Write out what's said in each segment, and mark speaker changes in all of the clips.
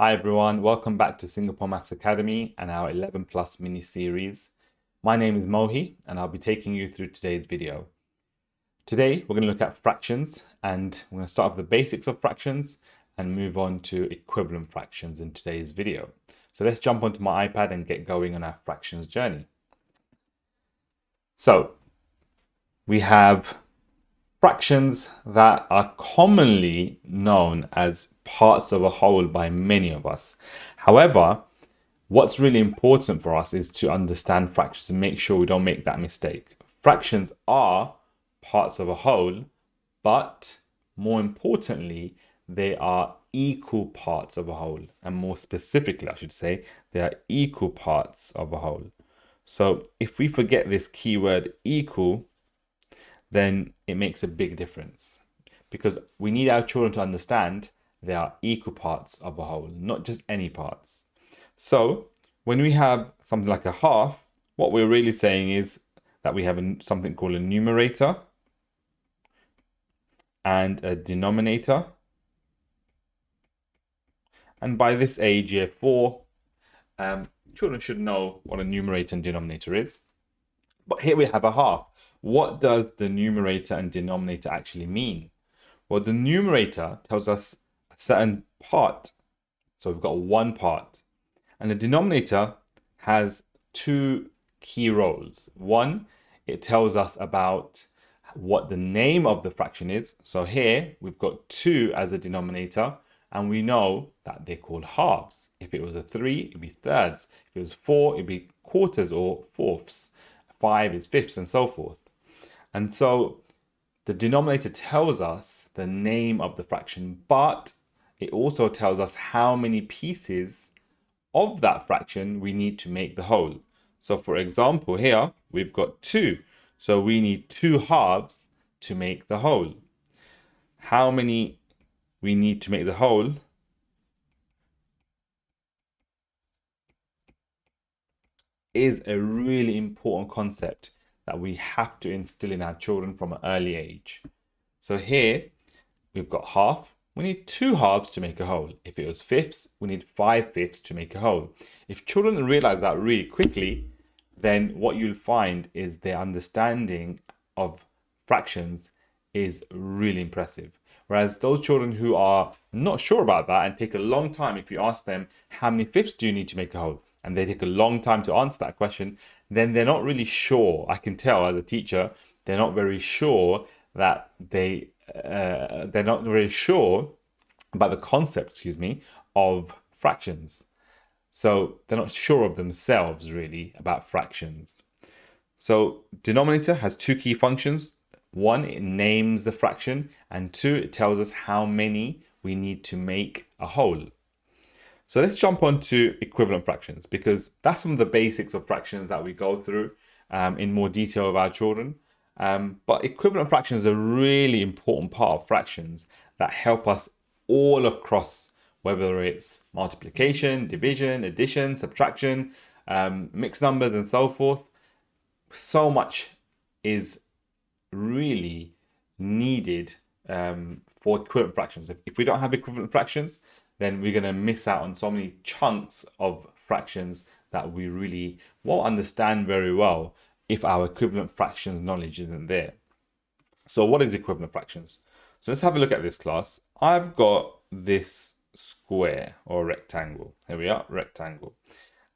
Speaker 1: Hi everyone, welcome back to Singapore Maths Academy and our 11 plus mini series. My name is Mohi and I'll be taking you through today's video. Today we're going to look at fractions and we're going to start with the basics of fractions and move on to equivalent fractions in today's video. So let's jump onto my iPad and get going on our fractions journey. So we have fractions that are commonly known as parts of a whole by many of us. However, what's really important for us is to understand fractions and make sure we don't make that mistake. Fractions are parts of a whole, but more importantly, they are equal parts of a whole. And more specifically, I should say, they are equal parts of a whole. So if we forget this keyword equal, then it makes a big difference because we need our children to understand they are equal parts of a whole, not just any parts. So when we have something like a half, what we're really saying is that we have something called a numerator and a denominator. And by this age, year 4, children should know what a numerator and denominator is. But here we have a half. What does the numerator and denominator actually mean? Well, the numerator tells us a certain part. So we've got one part. And the denominator has two key roles. One, it tells us about what the name of the fraction is. So here we've got 2 as a denominator, and we know that they're called halves. If it was a 3, it'd be thirds. If it was 4, it'd be quarters or fourths. 5 is fifths, and so forth. And so the denominator tells us the name of the fraction, but it also tells us how many pieces of that fraction we need to make the whole. So for example, here we've got 2. So we need 2 halves to make the whole. How many we need to make the whole is a really important concept that we have to instill in our children from an early age. So here we've got half. We need 2 halves to make a whole. If it was fifths, we need 5 fifths to make a whole. If children realize that really quickly, then what you'll find is their understanding of fractions is really impressive. Whereas those children who are not sure about that and take a long time, if you ask them, how many fifths do you need to make a whole? And they take a long time to answer that question, then they're not really sure. I can tell as a teacher, they're not very sure that they're not very sure about the concept, of fractions. So they're not sure of themselves really about fractions. So denominator has 2 key functions. 1, it names the fraction, and 2, it tells us how many we need to make a whole. So let's jump on to equivalent fractions because that's some of the basics of fractions that we go through in more detail with our children. But equivalent fractions are a really important part of fractions that help us all across, whether it's multiplication, division, addition, subtraction, mixed numbers, and so forth. So much is really needed for equivalent fractions. If we don't have equivalent fractions, then we're going to miss out on so many chunks of fractions that we really won't understand very well if our equivalent fractions knowledge isn't there. So what is equivalent fractions? So let's have a look at this, class. I've got this square or rectangle. Here we are, rectangle.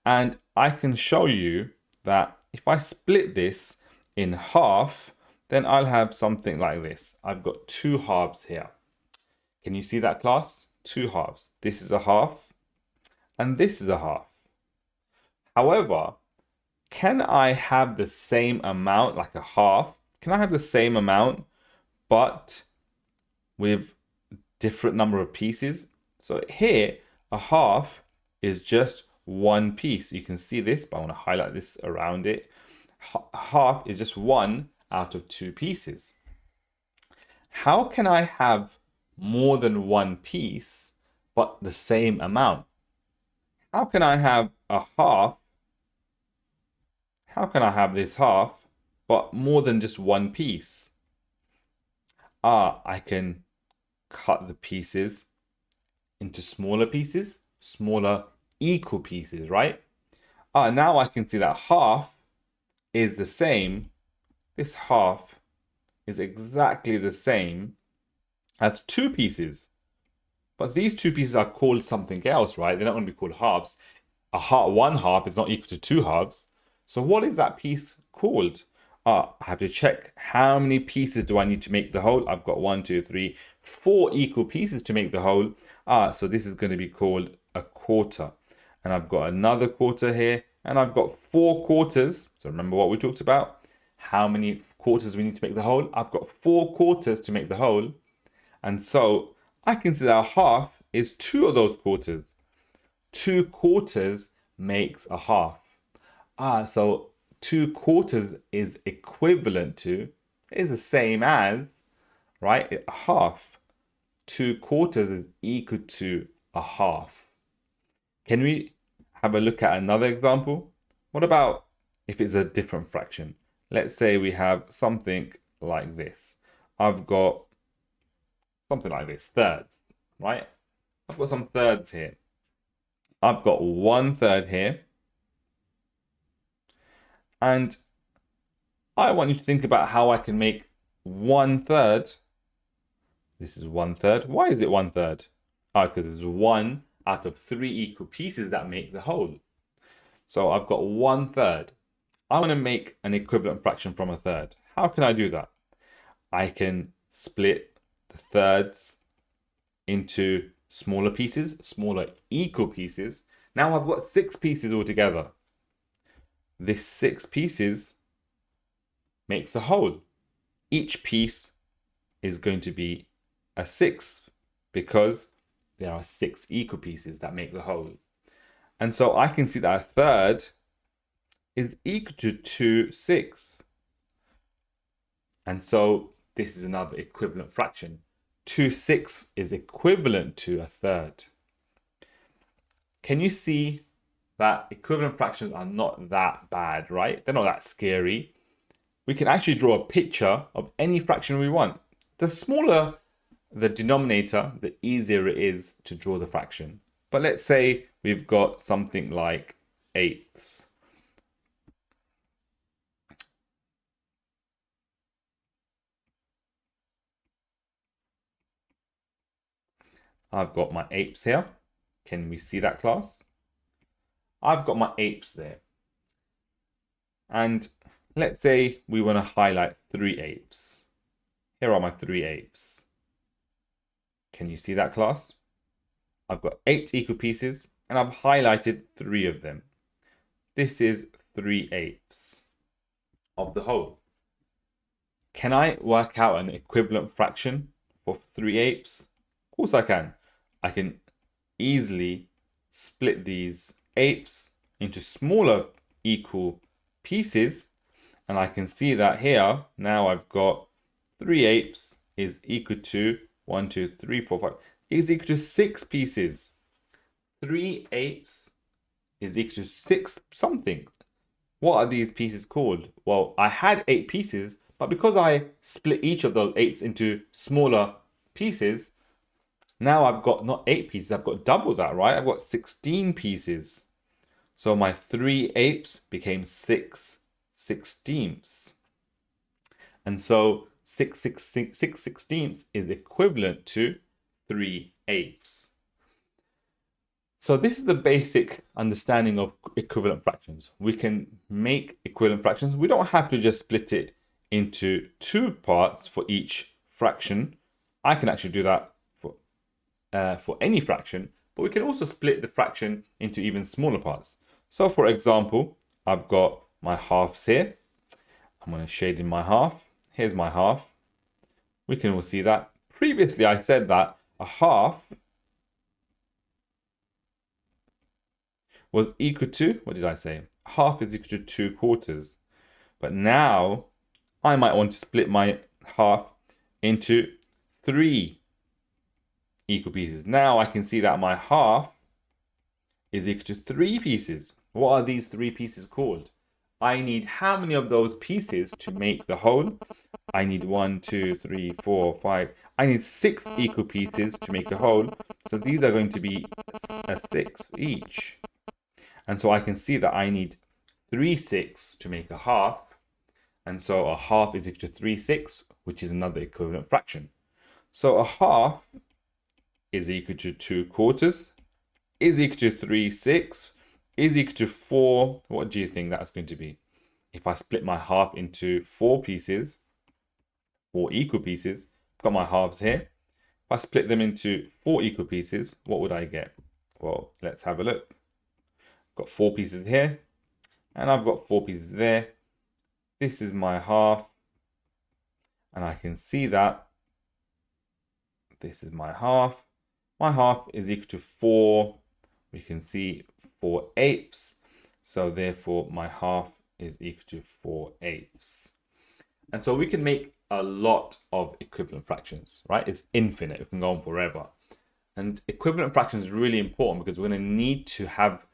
Speaker 1: And I can show you that if I split this in half, then I'll have something like this. I've got 2 halves here. Can you see that, class? 2 halves. This is a half and this is a half. However, can I have the same amount, like a half? Can I have the same amount but with different number of pieces? So here, a half is just 1 piece. You can see this, but I want to highlight this around it. Half is just 1 out of 2 pieces. How can I have more than 1 piece but the same amount? How can I have a half? How can I have this half but more than just 1 piece? I can cut the pieces into smaller pieces. smaller equal pieces, right? Now I can see that half is the same. This half is exactly the same as two pieces. But these two pieces are called something else, right? They're not going to be called halves. One half is not equal to two halves. So what is that piece called? I have to check how many pieces do I need to make the whole. I've got 1, 2, 3, 4 equal pieces to make the whole. So this is going to be called a quarter. And I've got another quarter here, and I've got 4 quarters. So remember what we talked about? How many quarters we need to make the whole? I've got 4 quarters to make the whole. And so I can see that a half is 2 of those quarters. 2 quarters makes a half. So 2 quarters is equivalent to, is the same as, right? A half. 2 quarters is equal to a half. Can we have a look at another example? What about if it's a different fraction? Let's say we have something like this. I've got something like this, thirds, right? I've got some thirds here. I've got 1/3 here. And I want you to think about how I can make 1/3. This is 1/3. Why is it 1/3? Because it's 1 out of 3 equal pieces that make the whole. So I've got 1/3. I want to make an equivalent fraction from a third. How can I do that? I can split the thirds into smaller pieces, smaller equal pieces. Now I've got 6 pieces altogether. This 6 pieces makes a whole. Each piece is going to be a 6th because there are 6 equal pieces that make the whole. And so I can see that a third is equal to 2/6. And so this is another equivalent fraction. 2/6 is equivalent to a third. Can you see that equivalent fractions are not that bad, right? They're not that scary. We can actually draw a picture of any fraction we want. The smaller the denominator, the easier it is to draw the fraction. But let's say we've got something like 8ths. I've got my 8ths here. Can we see that, class? I've got my 8ths there. And let's say we want to highlight 3/8. Here are my 3/8. Can you see that, class? I've got 8 equal pieces and I've highlighted 3 of them. This is 3/8 of the whole. Can I work out an equivalent fraction for 3/8? Of course I can. I can easily split these 8ths into smaller equal pieces, and I can see that here now I've got 3/8 is equal to 1, 2, 3, 4, 5 is equal to 6 pieces. 3/8 is equal to 6 something. What are these pieces called? Well, I had 8 pieces, but because I split each of those 8s into smaller pieces, now I've got not 8 pieces, I've got double that, right? I've got 16 pieces. So my 3/8 became 6/16. And so 6/16 is equivalent to 3/8. So this is the basic understanding of equivalent fractions. We can make equivalent fractions. We don't have to just split it into 2 parts for each fraction. I can actually do that for any fraction, but we can also split the fraction into even smaller parts. So for example, I've got my halves here. I'm going to shade in my half. Here's my half. We can all see that. Previously, I said that a half was equal to, what did I say? Half is equal to 2 quarters. But now I might want to split my half into 3 equal pieces. Now I can see that my half is equal to 3 pieces. What are these 3 pieces called? I need how many of those pieces to make the whole? I need 1, 2, 3, 4, 5. I need 6 equal pieces to make a whole. So these are going to be a 6 each. And so I can see that I need 3 6 to make a half. And so a half is equal to 3 6, which is another equivalent fraction. So a half is equal to 2 quarters, is equal to 3 6, is equal to 4. What do you think that's going to be? If I split my half into 4 pieces, 4 equal pieces, I've got my halves here. If I split them into 4 equal pieces, what would I get? Well, let's have a look. I've got 4 pieces here, and I've got 4 pieces there. This is my half, and I can see that this is my half. My half is equal to 4. We can see 4/8. So therefore, my half is equal to 4/8. And so we can make a lot of equivalent fractions, right? It's infinite. It can go on forever. And equivalent fractions is really important because we're going to need to have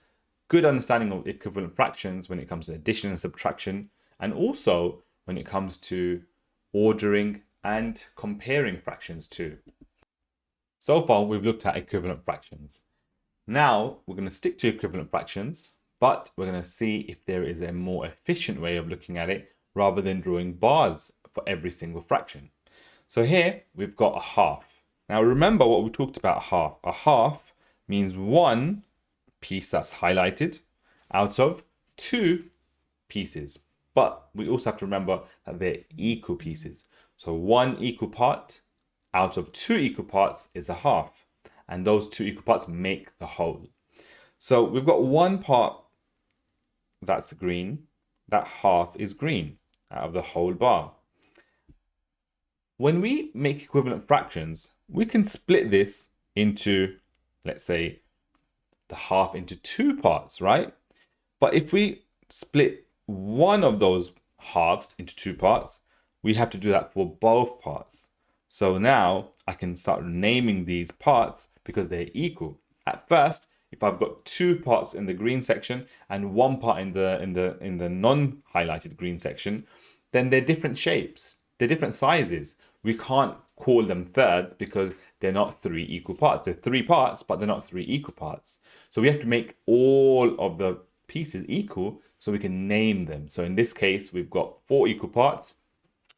Speaker 1: good understanding of equivalent fractions when it comes to addition and subtraction, and also when it comes to ordering and comparing fractions too. So far, we've looked at equivalent fractions. Now, we're going to stick to equivalent fractions, but we're going to see if there is a more efficient way of looking at it rather than drawing bars for every single fraction. So here, we've got a half. Now, remember what we talked about half. A half means one piece that's highlighted out of 2 pieces. But we also have to remember that they're equal pieces. So 1 equal part out of 2 equal parts is a half. And those 2 equal parts make the whole. So we've got one part that's green. That half is green out of the whole bar. When we make equivalent fractions, we can split this into, let's say, the half into 2 parts, right? But if we split one of those halves into 2 parts, we have to do that for both parts. So now I can start naming these parts because they're equal. At first, if I've got 2 parts in the green section and 1 part in the non-highlighted green section, then they're different shapes, they're different sizes. We can't call them thirds because they're not 3 equal parts. They're 3 parts, but they're not 3 equal parts. So we have to make all of the pieces equal so we can name them. So in this case, we've got 4 equal parts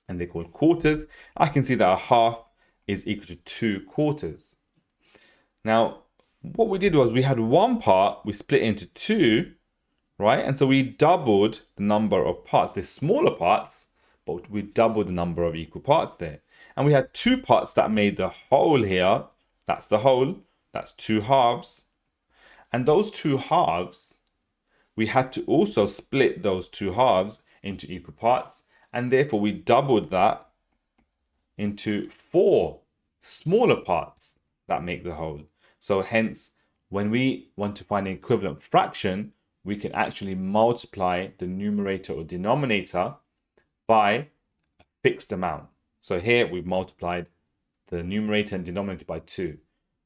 Speaker 1: and they're called quarters. I can see that a half is equal to 2 quarters. Now, what we did was we had one part, we split into 2, right? And so we doubled the number of parts. They're smaller parts, but we doubled the number of equal parts there. And we had 2 parts that made the whole here. That's the whole. That's 2 halves. And those 2 halves, we had to also split those 2 halves into equal parts. And therefore, we doubled that into 4 smaller parts that make the whole. So hence, when we want to find an equivalent fraction, we can actually multiply the numerator or denominator by a fixed amount. So here we've multiplied the numerator and denominator by 2.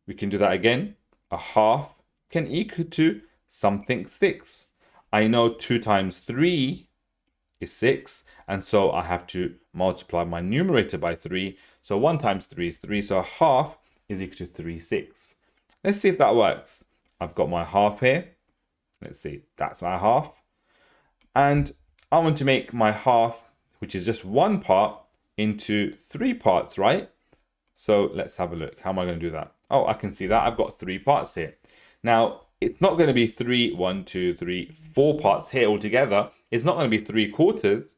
Speaker 1: We can do that again. A half can equal to something 6. I know 2 times 3 is 6, and so I have to multiply my numerator by 3. So 1 times 3 is 3, so a half is equal to 3/6. Let's see if that works. I've got my half here. Let's see, that's my half. And I want to make my half, which is just 1 part, into 3 parts, right? So let's have a look. How am I going to do that? Oh, I can see that. I've got 3 parts here. Now, it's not going to be 4 parts here altogether. It's not going to be 3 quarters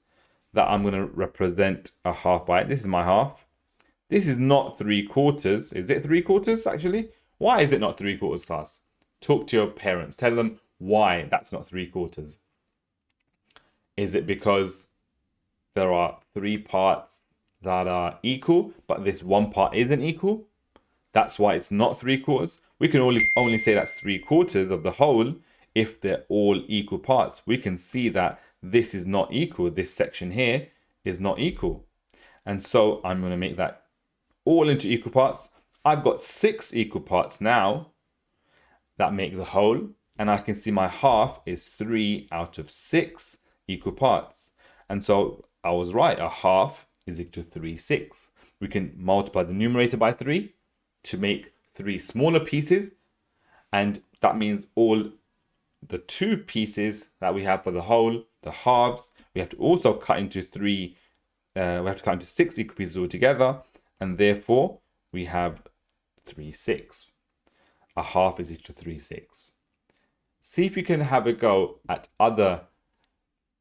Speaker 1: that I'm going to represent a half by. This is my half. This is not 3 quarters. Is it 3 quarters, actually? Why is it not 3 quarters, class? Talk to your parents. Tell them why that's not 3 quarters. Is it because there are 3 parts that are equal, but this 1 part isn't equal? That's why it's not 3 quarters. We can only say that's 3 quarters of the whole if they're all equal parts. We can see that this is not equal. This section here is not equal. And so I'm going to make that all into equal parts. I've got 6 equal parts now that make the whole. And I can see my half is 3 out of 6. equal parts. And so I was right, a half is equal to 3/6. We can multiply the numerator by 3 to make 3 smaller pieces. And that means all the 2 pieces that we have for the whole, the halves, we have to also cut into 3, we have to cut into 6 equal pieces altogether. And therefore, we have 3/6. A half is equal to 3/6. See if you can have a go at other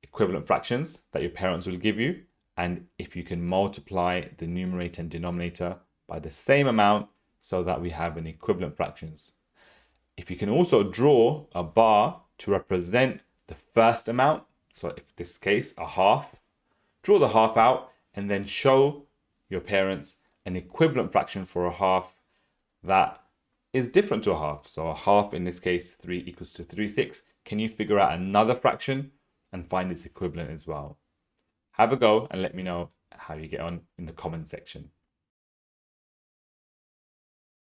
Speaker 1: equivalent fractions that your parents will give you, and if you can multiply the numerator and denominator by the same amount so that we have an equivalent fractions. If you can also draw a bar to represent the first amount, so in this case a half, draw the half out and then show your parents an equivalent fraction for a half that is different to a half. So a half, in this case 3 equals to 3/6. Can you figure out another fraction and find its equivalent as well? Have a go and let me know how you get on in the comment section.